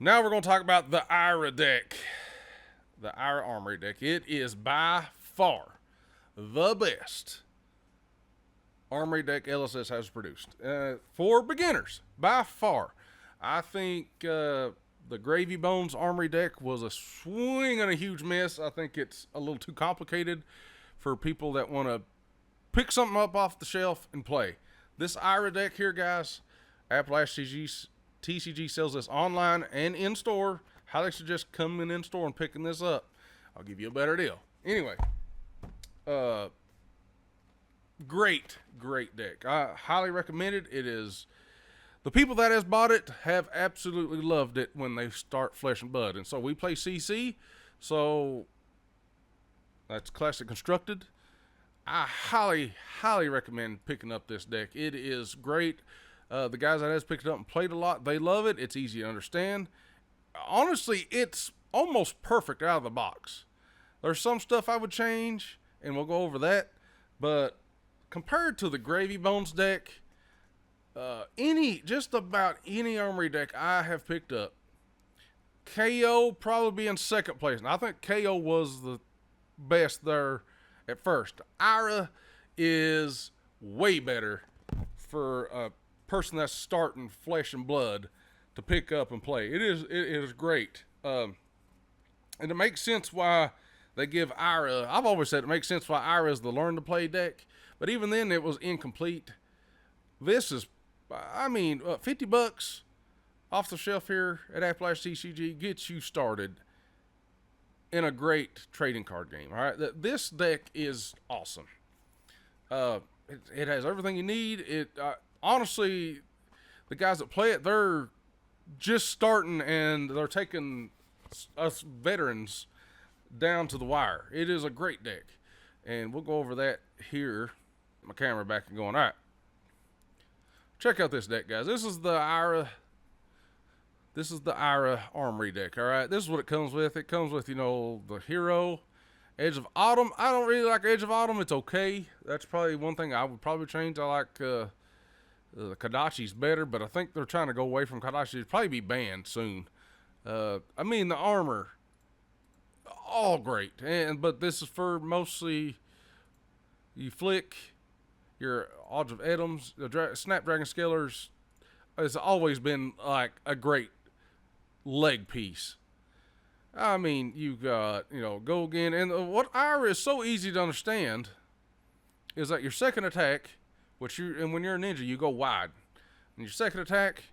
Now we're going to talk about the IRA deck. The IRA Armory deck. It is by far the best Armory deck LSS has produced. For beginners, by far. I think the Gravy Bones Armory deck was a swing and a huge miss. I think it's a little too complicated for people that want to pick something up off the shelf and play. This IRA deck here, guys, AppalachiaTCG sells this online and in store. Highly suggest coming in store and picking this up. I'll give you a better deal. Anyway, great deck. I highly recommend it. It is, the people that has bought it have absolutely loved it when they start Flesh and Blood. And so we play CC, so that's Classic Constructed. I highly recommend picking up this deck. It is great. The guys that has picked it up and played a lot, they love it. It's easy to understand. Honestly, it's almost perfect out of the box. There's some stuff I would change, and we'll go over that. But compared to the Gravy Bones deck, just about any Armory deck I have picked up, KO probably be in second place. And I think KO was the best there at first. IRA is way better for a person that's starting Flesh and Blood to pick up and play. It is great. And it makes sense why they give IRA, I've always said it makes sense why IRA is the learn to play deck, but even then it was incomplete. This is, $50 off the shelf here at AppalachiaTCG gets you started in a great trading card game. All right, this deck is awesome. It has everything you need. Honestly, the guys that play it, they're just starting and they're taking us veterans down to the wire. It is a great deck, and we'll go over that here. My camera back and going. All right, check out this deck, guys. This is the IRA. This is the IRA Armory deck. All right, this is what it comes with. It comes with, the hero, Edge of Autumn. I don't really like Edge of Autumn. It's okay. That's probably one thing I would probably change. I like the Kadachi's better, but I think they're trying to go away from Kadachi. It'll probably be banned soon. The armor, all great, but this is for mostly you flick your Odds of Adams, the Snapdragon Scalers. It's always been like a great leg piece. You got, go again. And what IRA is so easy to understand is that your second attack, and when you're a ninja, you go wide. And your second attack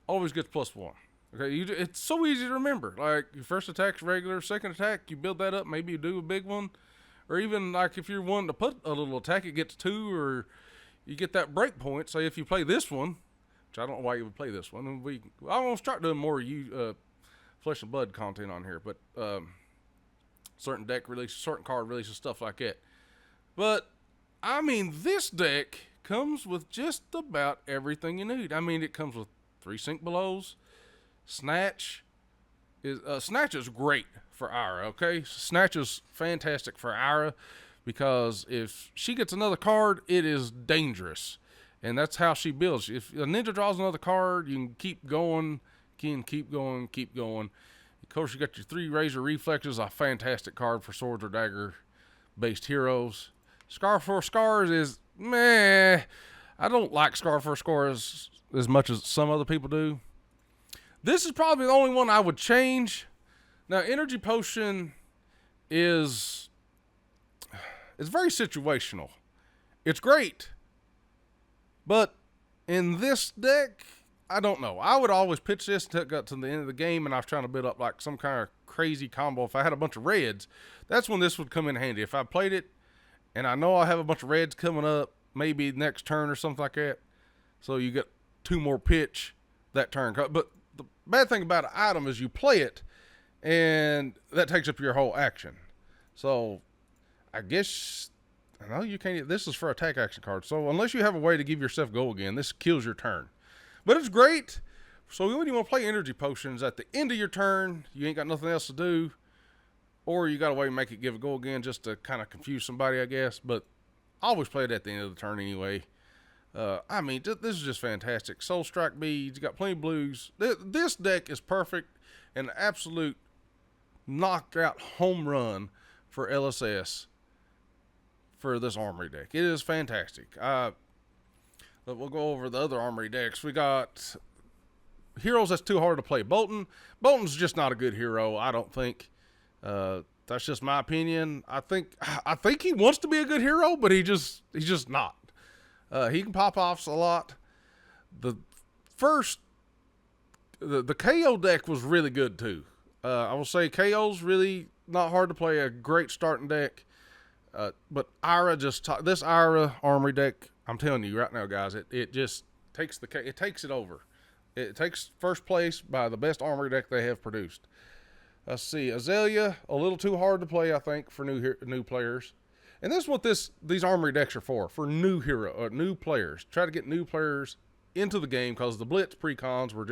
always gets +1. Okay, it's so easy to remember. Like, your first attack's regular, second attack, you build that up, maybe you do a big one. Or even, like, if you're wanting to put a little attack, it gets 2, or you get that break point. Say if you play this one, which I don't know why you would play this one. I'm going to start doing more Flesh and Blood content on here, but certain deck releases, certain card releases, stuff like that. But, this deck comes with just about everything you need. It comes with 3 Sink Belows. Snatch is great for IRA, okay? Snatch is fantastic for IRA because if she gets another card, it is dangerous. And that's how she builds. If a ninja draws another card, you can keep going, keep going. Of course, you got your 3 Razor Reflexes, a fantastic card for swords or dagger-based heroes. Scar for Scars is meh. I don't like Scar for Scars as much as some other people do. This is probably the only one I would change. Now, Energy Potion it's very situational. It's great. But in this deck, I don't know. I would always pitch this until it got to the end of the game and I was trying to build up like some kind of crazy combo. If I had a bunch of reds, that's when this would come in handy. If I played it and I know I have a bunch of reds coming up, maybe next turn or something like that, so you get 2 more pitch that turn. But the bad thing about an item is you play it and that takes up your whole action. So I guess, no, you can't. This is for attack action cards. So unless you have a way to give yourself go again, this kills your turn. But it's great. So when you want to play Energy Potions at the end of your turn, you ain't got nothing else to do, or you got a way to make it give a go again just to kind of confuse somebody, I guess. But I always play it at the end of the turn anyway. I mean, this is just fantastic. Soul Strike beads, got plenty of blues. This deck is perfect, an absolute knockout home run for LSS for this Armory deck. It is fantastic. We'll go over the other Armory decks. We got heroes that's too hard to play. Bolton's just not a good hero, I don't think. That's just my opinion. I think he wants to be a good hero, but he's just not. He can pop offs a lot. The KO deck was really good too. I will say KO's really not hard to play. A great starting deck. But IRA this IRA Armory deck, I'm telling you right now, guys, it just takes it over. It takes first place by the best Armory deck they have produced. Let's see, Azalea, a little too hard to play, I think, for new players. And this is what these Armory decks are for new players. Try to get new players into the game, because the Blitz precons were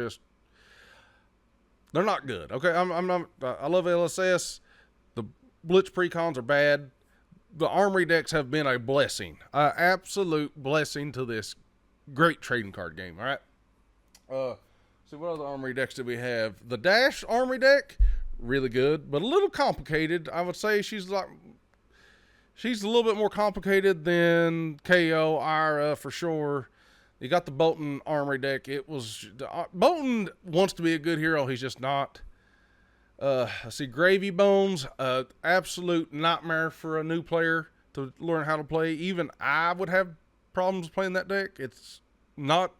they're not good. Okay, I love LSS. The Blitz precons are bad. The Armory decks have been a blessing, an absolute blessing to this great trading card game. All right. So what other Armory decks do we have? The Dash Armory deck, really good, but a little complicated. I would say she's a little bit more complicated than KO, IRA for sure. You got the Bolton Armory deck. Bolton wants to be a good hero. He's just not. I see Gravy Bones, absolute nightmare for a new player to learn how to play. Even I would have problems playing that deck. It's not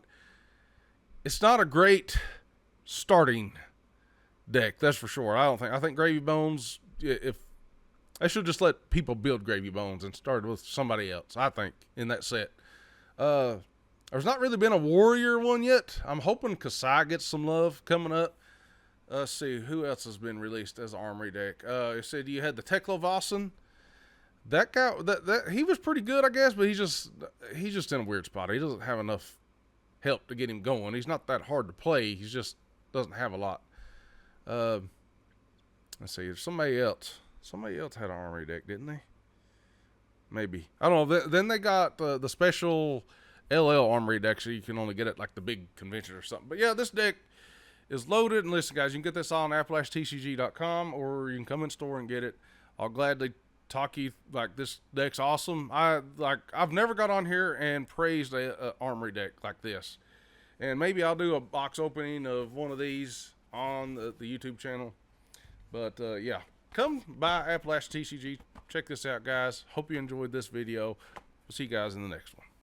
a great starting deck, that's for sure. I think Gravy Bones, if I should just let people build Gravy Bones and start with somebody else, I think, in that set. There's not really been a Warrior one yet. I'm hoping Kasai gets some love coming up. Let's see, who else has been released as an Armory deck? You said you had the Teklovasan. That guy, he was pretty good, I guess, but he's just in a weird spot. He doesn't have enough help to get him going. He's not that hard to play. He just doesn't have a lot. Let's see, there's somebody else. Somebody else had an Armory deck, didn't they? Maybe. I don't know. Then they got the special LL Armory deck, so you can only get it like the big convention or something. But yeah, this deck is loaded. And listen, guys, you can get this on AppalachiaTCG.com, or you can come in store and get it. I'll gladly talk you like this deck's awesome. I've never got on here and praised a Armory deck like this. And maybe I'll do a box opening of one of these on the YouTube channel. But yeah, come by AppalachiaTCG. Check this out, guys. Hope you enjoyed this video. We'll see you guys in the next one.